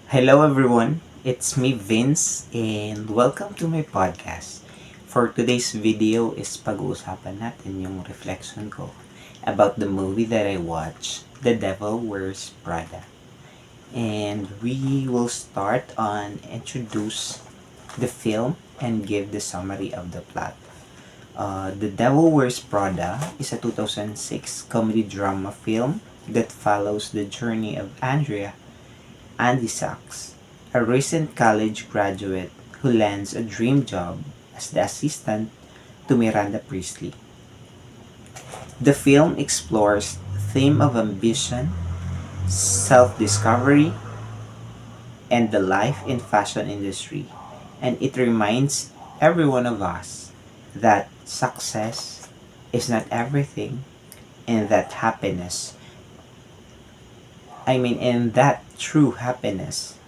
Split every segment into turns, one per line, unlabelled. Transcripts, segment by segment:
Hello everyone, it's me Vince and welcome to my podcast. For today's video is pag-uusapan natin yung reflection ko about the movie that I watched, The Devil Wears Prada. And we will start on introduce the film and give the summary of the plot. The Devil Wears Prada is a 2006 comedy drama film that follows the journey of Andy Sachs, a recent college graduate who lands a dream job as the assistant to Miranda Priestley. The film explores the theme of ambition, self-discovery, and the life in fashion industry, and it reminds every one of us that success is not everything and that true happiness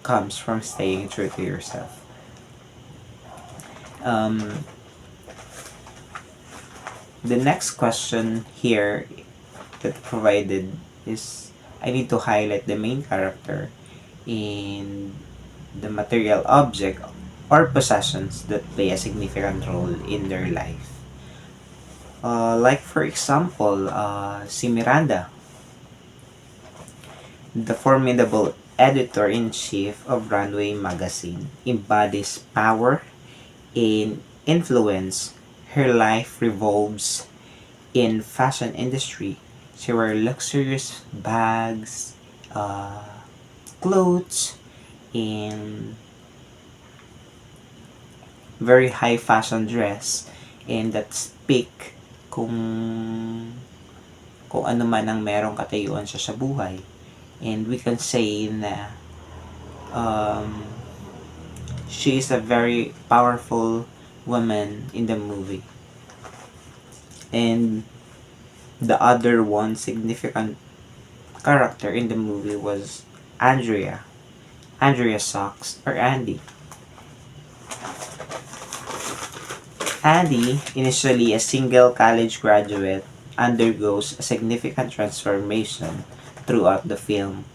comes from staying true to yourself. Um, the next question here that provided is I need to highlight the main character in the material object or possessions that play a significant role in their life. Like for example, si Miranda, the formidable editor-in-chief of Runway magazine, embodies power and influence. Her life revolves in fashion industry. She wear luxurious bags, uh, clothes, and very high fashion dress, and that speak kung ano man ang merong katayuan siya sa buhay. And we can say na um, she is a very powerful woman in the movie. And the other one significant character in the movie was Andrea Sachs, or Andy. Andy, initially a single college graduate, undergoes a significant transformation throughout the film.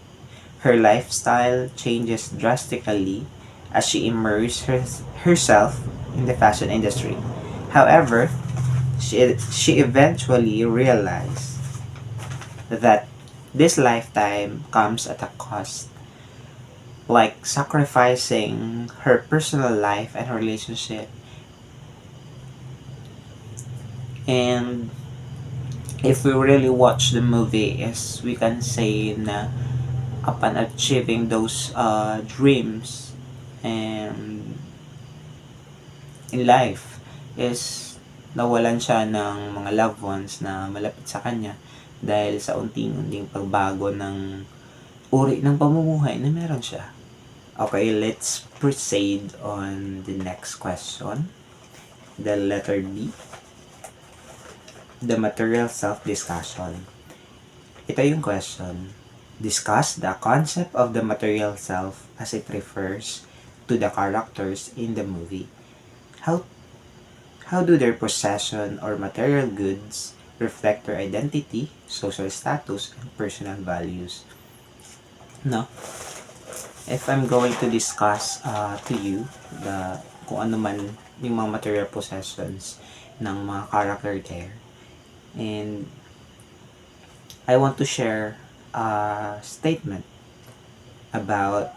Her lifestyle changes drastically as she herself in the fashion industry. However, she eventually realized that this lifetime comes at a cost, like sacrificing her personal life and relationship. And if we really watch the movie, is we can say na upon achieving those dreams and in life is nawalan siya ng mga loved ones na malapit sa kanya dahil sa unting-unting pagbago ng uri ng pamumuhay na meron siya. Okay, let's proceed on the next question. The letter B. The material self-discussion. Ito yung question. Discuss the concept of the material self as it refers to the characters in the movie. How how do their possession or material goods reflect their identity, social status, and personal values? No? If I'm going to discuss to you kung ano man yung mga material possessions ng mga character there, and I want to share a statement about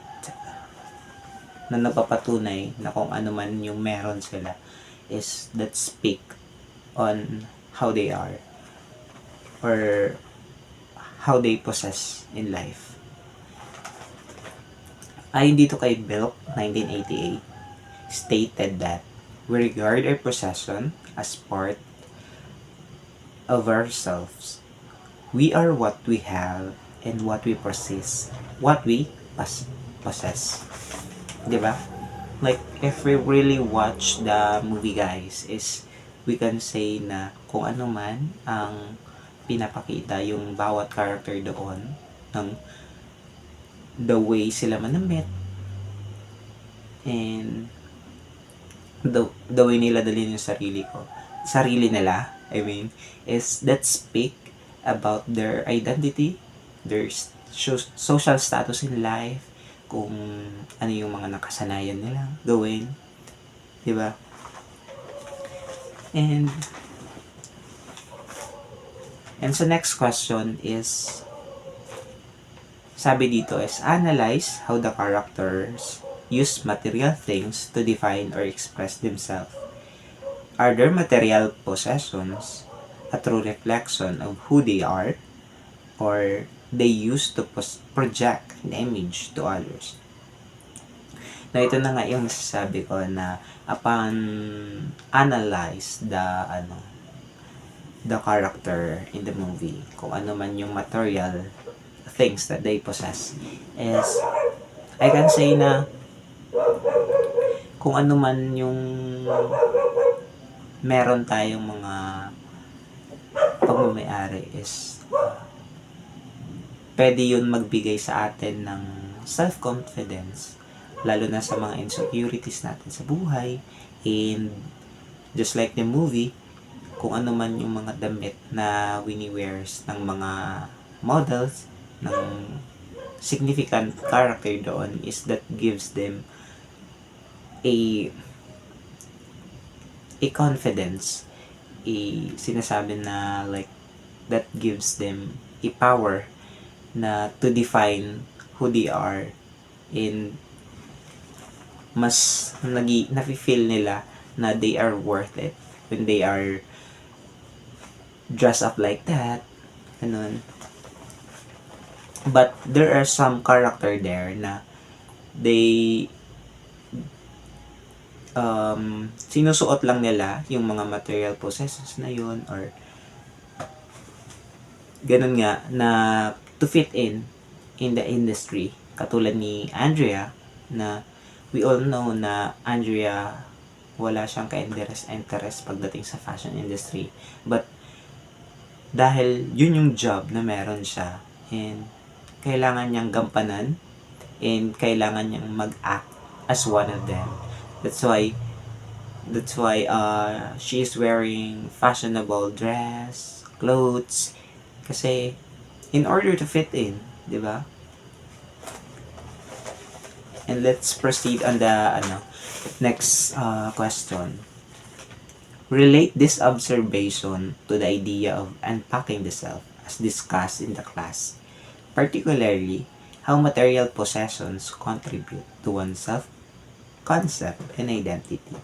na napapatunay na kung ano man yung meron sila is that speak on how they are or how they possess in life. Ayon dito kay Belk, 1988, stated that we regard our possession as part of ourselves. We are what we have and what we possess. What we possess. Diba? Like, if we really watch the movie guys, is we can say na kung ano man ang pinapakita yung bawat character doon, ng the way sila manamit, and the way nila dalhin yung sarili nila, I mean, is that speak about their identity, their social status in life, kung ano yung mga nakasanayan nila gawin, di ba? And so next question is, sabi dito is, analyze how the characters use material things to define or express themselves. Are their material possessions a true reflection of who they are, or they use to project an image to others? Na ito na nga yung masasabi ko na upon analyze the character in the movie, kung ano man yung material things that they possess, is I can say na kung ano man yung meron tayong mga pagmamayari is pwede yun magbigay sa atin ng self-confidence, lalo na sa mga insecurities natin sa buhay. And just like the movie, kung ano man yung mga damit na wini-wears ng mga models, ng significant character doon, is that gives them a confidence, sinasabi na like that gives them a power na to define who they are, and mas nafe-feel nila na they are worth it when they are dressed up like that, ganun. But there are some character there na they sinusuot lang nila yung mga material possessions na yun, or ganun nga, na to fit in the industry. Katulad ni Andrea, na we all know na Andrea wala siyang ka-interest pagdating sa fashion industry, but dahil yun yung job na meron siya, and kailangan niyang gampanan, and kailangan niyang mag-act as one of them. That's why she is wearing fashionable dress, clothes, kasi in order to fit in, di ba? And let's proceed on the next question. Relate this observation to the idea of unpacking the self as discussed in the class, particularly how material possessions contribute to one's self-concept and identity.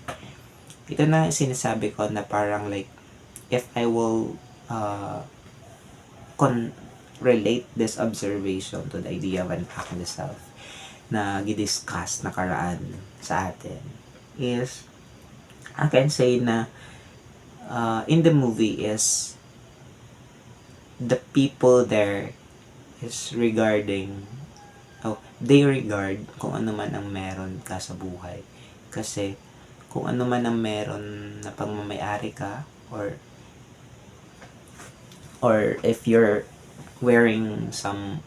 Ito na sinasabi ko na parang like, if I will relate this observation to the idea of unpacking the self na gidiscuss na karaan sa atin, is I can say na in the movie is the people there is they regard kung ano man ang meron ka sa buhay. Kasi kung ano man ang meron na pagmamayari ka, or if you're wearing some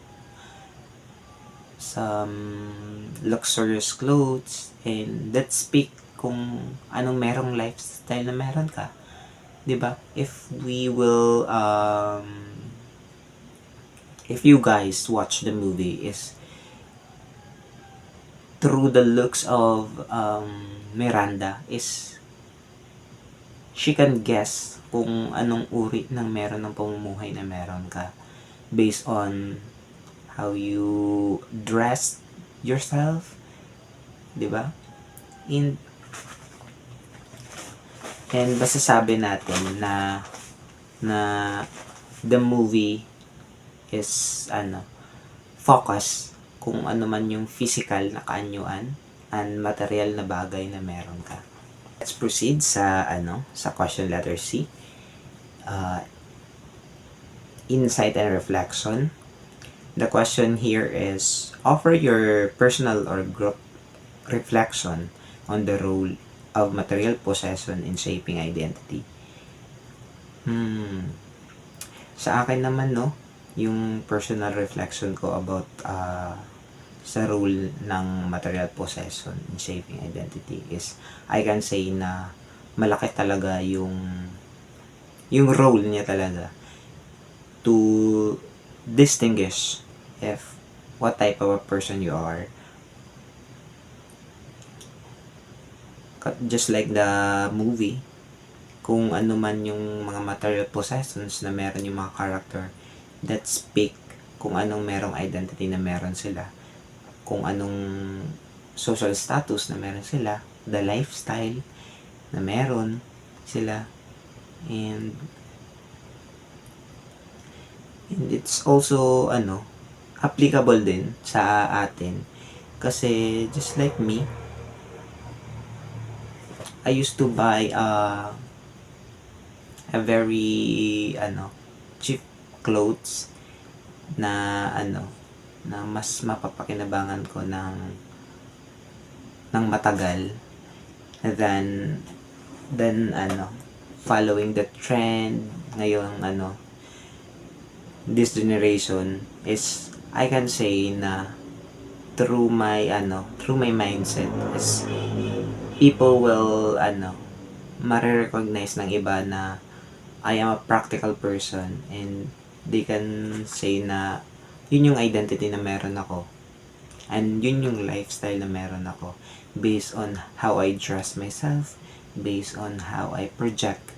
luxurious clothes, and that speak kung anong merong lifestyle na meron ka, 'di ba? If you guys watch the movie, is through the looks of Miranda, is she can guess kung anong uri ng meron ng pamumuhay na meron ka based on how you dress yourself, 'di ba? And masasabi natin na the movie is focus kung ano man yung physical na kaanyuan and material na bagay na meron ka. Let's proceed sa question letter C. Insight and reflection. The question here is, offer your personal or group reflection on the role of material possession in shaping identity. Sa akin naman, yung personal reflection ko about sa role ng material possession in shaping identity is, I can say na malaki talaga yung role niya talaga to distinguish if what type of a person you are, just like the movie, kung ano man yung mga material possessions na meron yung mga character, that speak kung anong merong identity na meron sila, kung anong social status na meron sila, the lifestyle na meron sila, and it's also applicable din sa atin kasi just like me, I used to buy a very cheap clothes na na mas mapapakinabangan ko ng matagal than following the trend ngayon. This generation is, I can say na through my mindset is people will marirecognize ng iba na I am a practical person, and they can say na yun yung identity na meron ako, and yun yung lifestyle na meron ako based on how I dress myself, based on how I project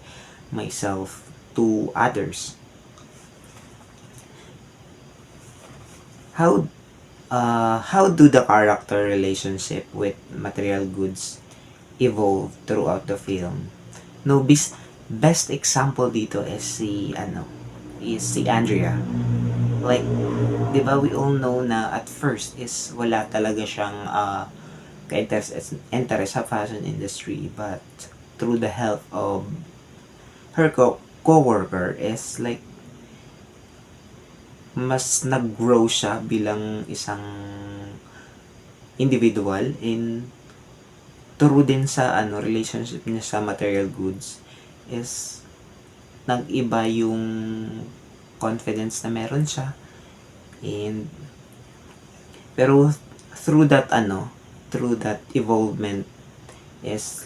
myself to others. How do the character relationship with material goods evolve throughout the film? No, best example dito is si Andrea. Like, 'di ba, we all know na at first is wala talaga siyang interest sa fashion industry, but through the help of her co-worker is like mas nag-grow siya bilang isang individual, in turo din sa relationship niya sa material goods is nag-iba yung confidence na meron siya, and pero through that evolvement is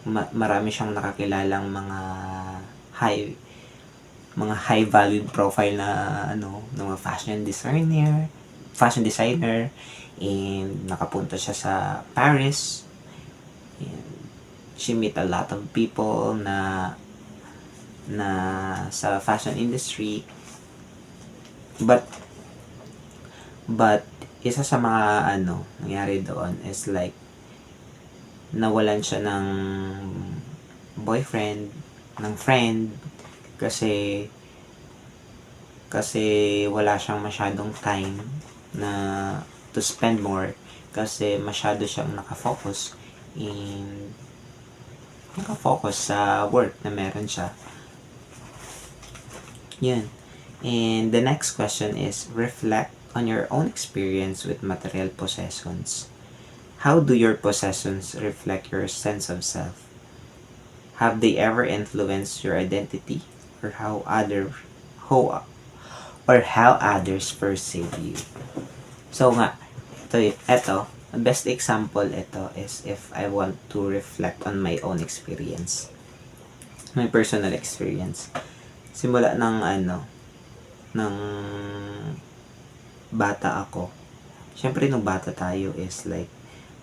marami siyang nakakilalang mga high valued profile na ng mga fashion designer, and nakapunta siya sa Paris, and she meet a lot of people na sa fashion industry, but isa sa mga nangyari doon is like nawalan siya ng boyfriend, ng friend, kasi wala siyang masyadong time na to spend more, kasi masyado siyang nakafocus sa work na meron siya. Yun. And the next question is, reflect on your own experience with material possessions. How do your possessions reflect your sense of self? Have they ever influenced your identity, or how others perceive you? So nga, ito, best example ito is if I want to reflect on my own experience. My personal experience. Simula ng bata ako. Siyempre nung bata tayo is like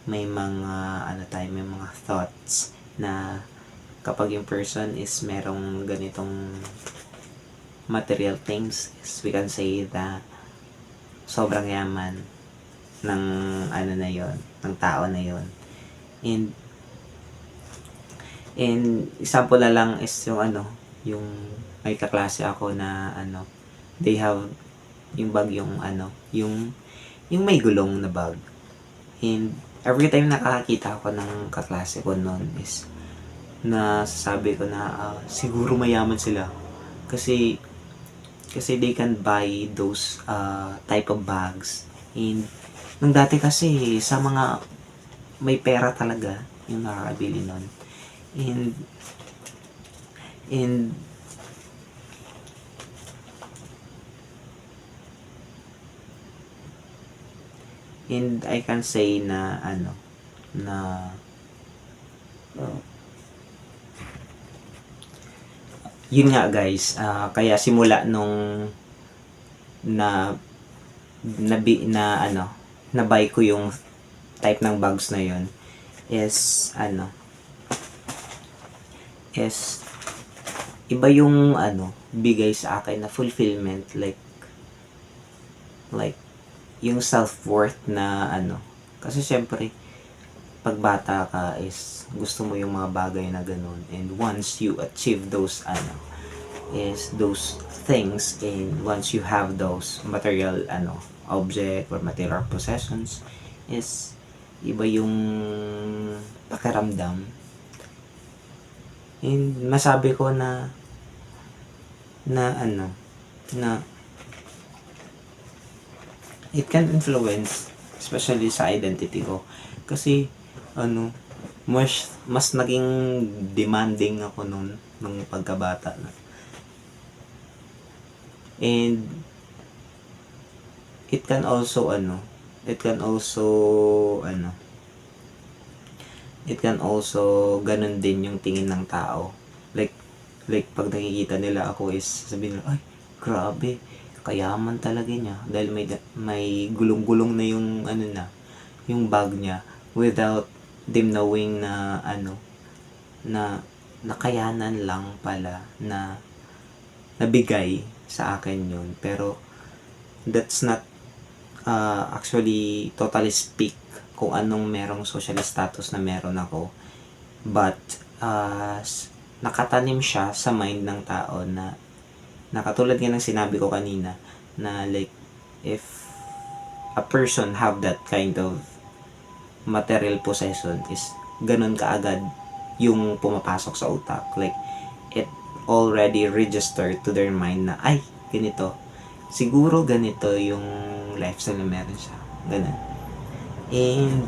may mga thoughts na kapag yung person is merong ganitong material things, is we can say that sobrang yaman ng na yon, ng tao na yon. And example na lang is yung may kaklase ako na they have yung bag, yung may gulong na bag. And every time nakakita ako ng kaklase ko noon is nasasabi ko na siguro mayaman sila kasi they can buy those type of bags. And nung dati kasi sa mga may pera talaga yung nakakabili nun. And I can say na yun nga guys, kaya simula nung na buy ko yung type ng bags na yun, is is iba yung bigay sa akin na fulfillment, like yung self-worth na kasi syempre pag bata ka is gusto mo yung mga bagay na ganun, and once you achieve those is those things, and once you have those material object or material possessions, is iba yung pakiramdam. And masabi ko na na it can influence especially sa identity ko, kasi mas naging demanding ako nung pagkabata na. And it can also ganun din yung tingin ng tao, like pag nakikita nila ako is sabihin nila, ay grabe, kayaman talaga niya dahil may gulong-gulong na yung yung bag niya, without them knowing na na nakayanan lang pala na nabigay sa akin yun. Pero that's not actually totally speak kung anong merong social status na meron ako, but nakatanim siya sa mind ng tao na katulad nga ng sinabi ko kanina, na like if a person have that kind of material possession, is ganun kaagad yung pumapasok sa utak, like it already registered to their mind na ay ganito, siguro ganito yung lifestyle na meron siya, ganun. And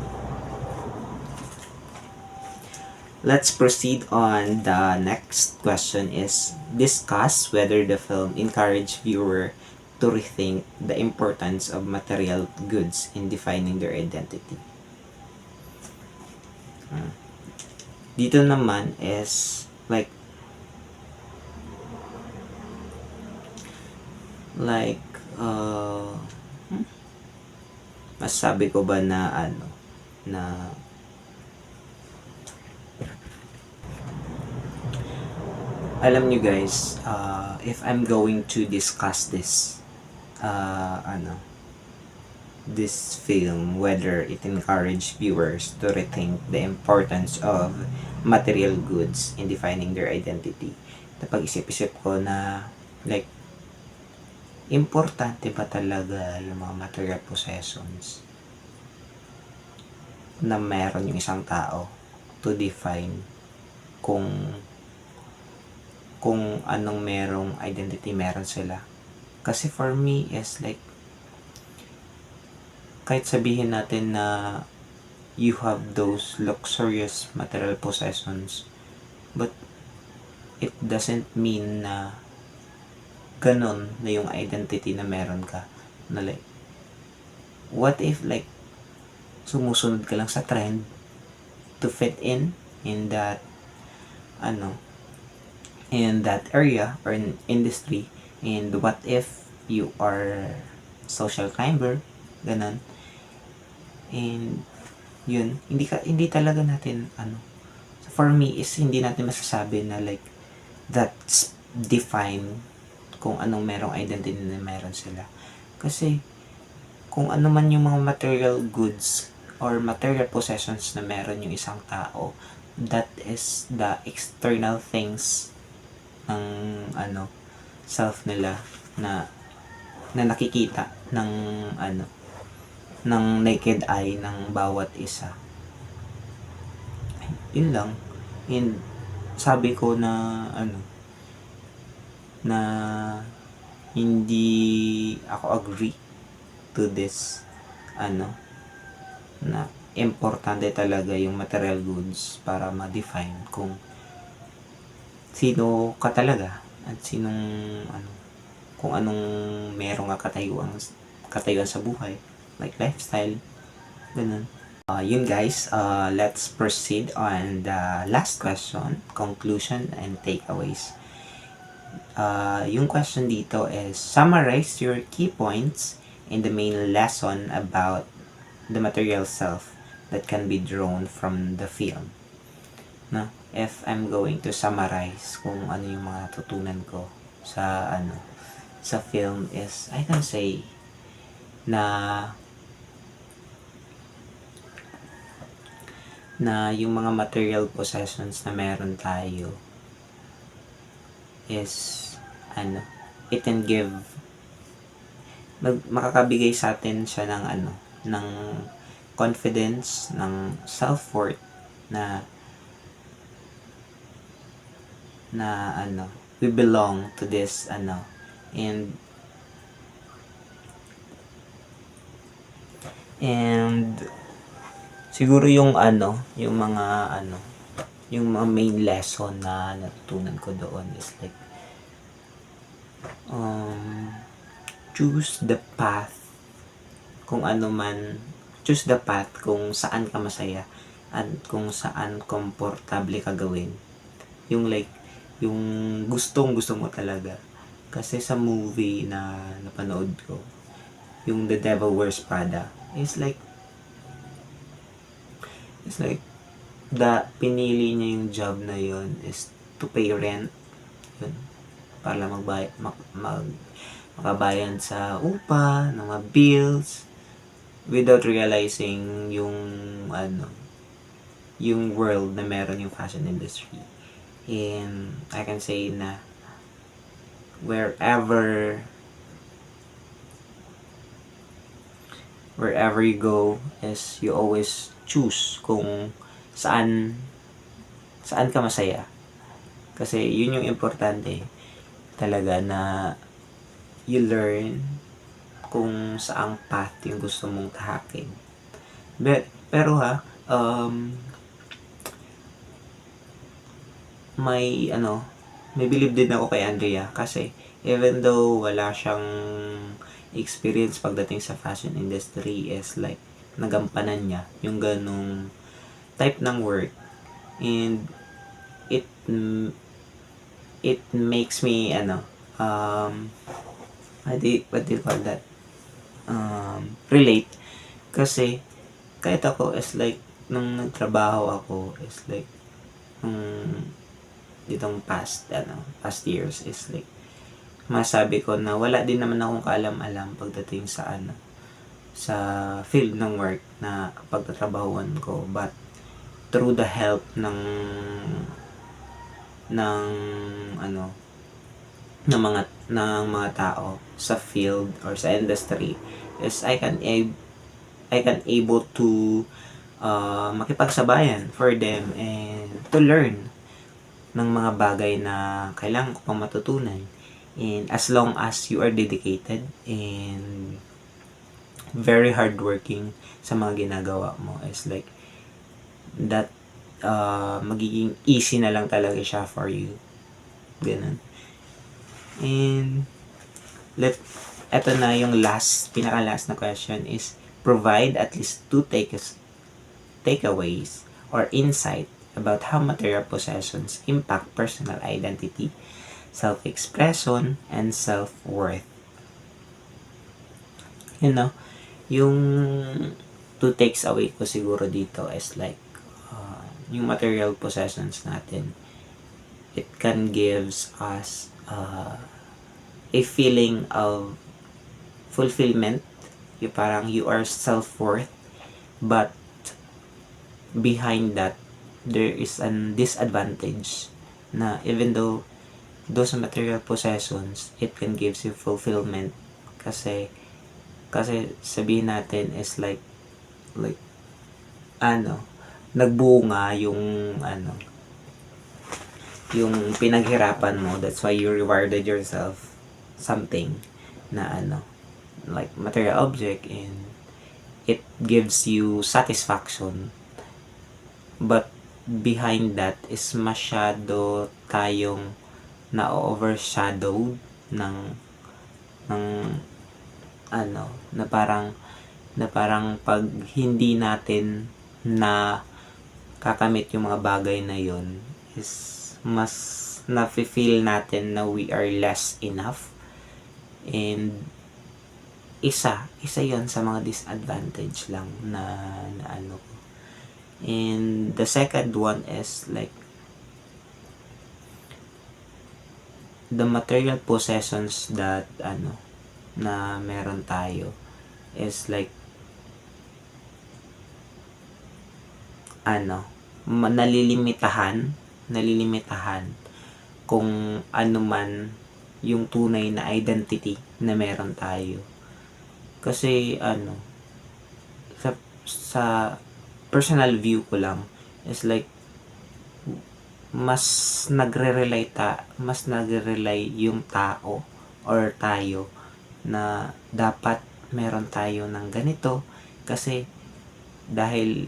let's proceed on the next question, is discuss whether the film encouraged viewer to rethink the importance of material goods in defining their identity. Dito naman is masabi ko ba na alam nyo guys, if I'm going to discuss this this film, whether it encourage viewers to rethink the importance of material goods in defining their identity, napag-isip-isip ko na like importante ba talaga yung mga material possessions na meron yung isang tao to define kung anong merong identity meron sila. Kasi for me is like, kahit sabihin natin na you have those luxurious material possessions, but it doesn't mean na ganon na yung identity na meron ka. Na like, what if like sumusunod ka lang sa trend to fit in that in that area or in industry, and what if you are social climber, ganon. And yun, hindi talaga natin for me is hindi natin masasabi na like that's define kung anong merong identity na meron sila. Kasi kung ano man yung mga material goods or material possessions na meron yung isang tao, that is the external things ng self nila na nakikita ng ng naked eye ng bawat isa. Yun lang. And sabi ko na na hindi ako agree to this na importante talaga yung material goods para ma-define kung sino ka talaga at kung anong merong katayuan sa buhay, like lifestyle, ganun. Yun guys, let's proceed on the last question, conclusion and takeaways. Yung question dito is, summarize your key points in the main lesson about the material self that can be drawn from the film. No? If I'm going to summarize kung ano yung mga natutunan ko sa film is, I can say na yung mga material possessions na meron tayo is it can give makakabigay sa atin siya ng ng confidence, ng self-worth na we belong to this and siguro yung yung mga main lesson na natutunan ko doon is like choose the path choose the path kung saan ka masaya at kung saan komportable ka gawin. Yung yung gusto mo talaga. Kasi sa movie na napanood ko, yung The Devil Wears Prada, it's like pinili niya yung job na yun is to pay rent, yun, para makabayan sa upa, ng mga bills, without realizing yung yung world na meron yung fashion industry. And I can say na wherever you go is you always choose kung saan ka masaya. Kasi yun yung importante talaga, na you learn kung saang path yung gusto mong tahakin. Pero may believe din ako kay Andrea, kasi even though wala siyang experience pagdating sa fashion industry, is like nagampanan niya yung ganong type ng work, and it makes me what do you call that, relate. Kasi kahit ako is like nung nagtrabaho ako is like ditong past years is like masabi ko na wala din naman akong kaalam-alam pagdating sa sa field ng work na pagtatrabahuan ko, but through the help ng mga tao sa field or sa industry is I can able to makipagsabayan for them and to learn ng mga bagay na kailangan ko pang matutunan. And as long as you are dedicated and very hardworking sa mga ginagawa mo, is like that magiging easy na lang talaga siya for you. Ganun. And eto na yung pinaka-last na question is provide at least 2 takeaways or insight about how material possessions impact personal identity, self-expression, and self-worth. Yung 2 takes away ko siguro dito is like yung material possessions natin, it can gives us a feeling of fulfillment, yung parang you are self-worth, but behind that there is an disadvantage na even though those material possessions, it can gives you fulfillment, kasi sabihin natin is like nagbunga yung yung pinaghirapan mo, that's why you rewarded yourself something na like material object, and it gives you satisfaction, but behind that is masyado tayong na-overshadowed ng na parang pag hindi natin na kakamit yung mga bagay na yon, is mas na-feel natin na we are less enough, and isa yon sa mga disadvantage lang na And the second one is like the material possessions that na meron tayo is like nalilimitahan kung ano man yung tunay na identity na meron tayo. Kasi sa personal view ko lang is like mas nagre-rely yung tao or tayo na dapat meron tayo ng ganito kasi dahil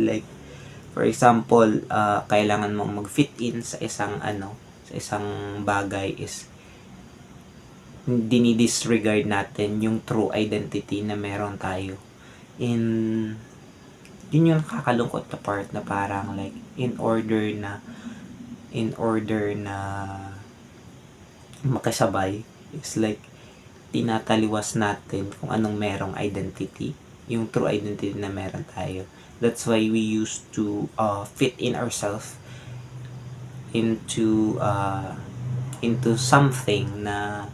like for example kailangan mong mag-fit in sa isang bagay is dinidisregard natin yung true identity na meron tayo. Yun yung kakalungkot na part na parang like in order na makasabay is like tinataliwas natin kung anong merong identity, yung true identity na meron tayo. That's why we used to fit in ourselves into something na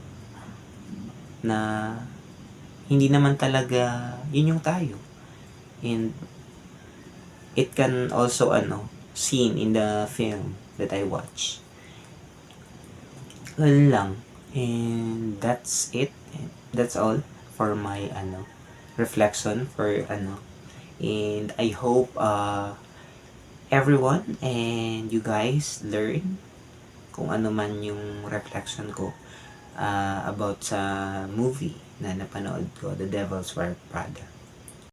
hindi naman talaga yun yung tayo. And it can also seen in the film that I watch. Ganun lang. And that's it. That's all for my reflection for and I hope everyone and you guys learn kung ano man yung reflection ko about sa movie na napanood ko, The Devil's Wear Prada.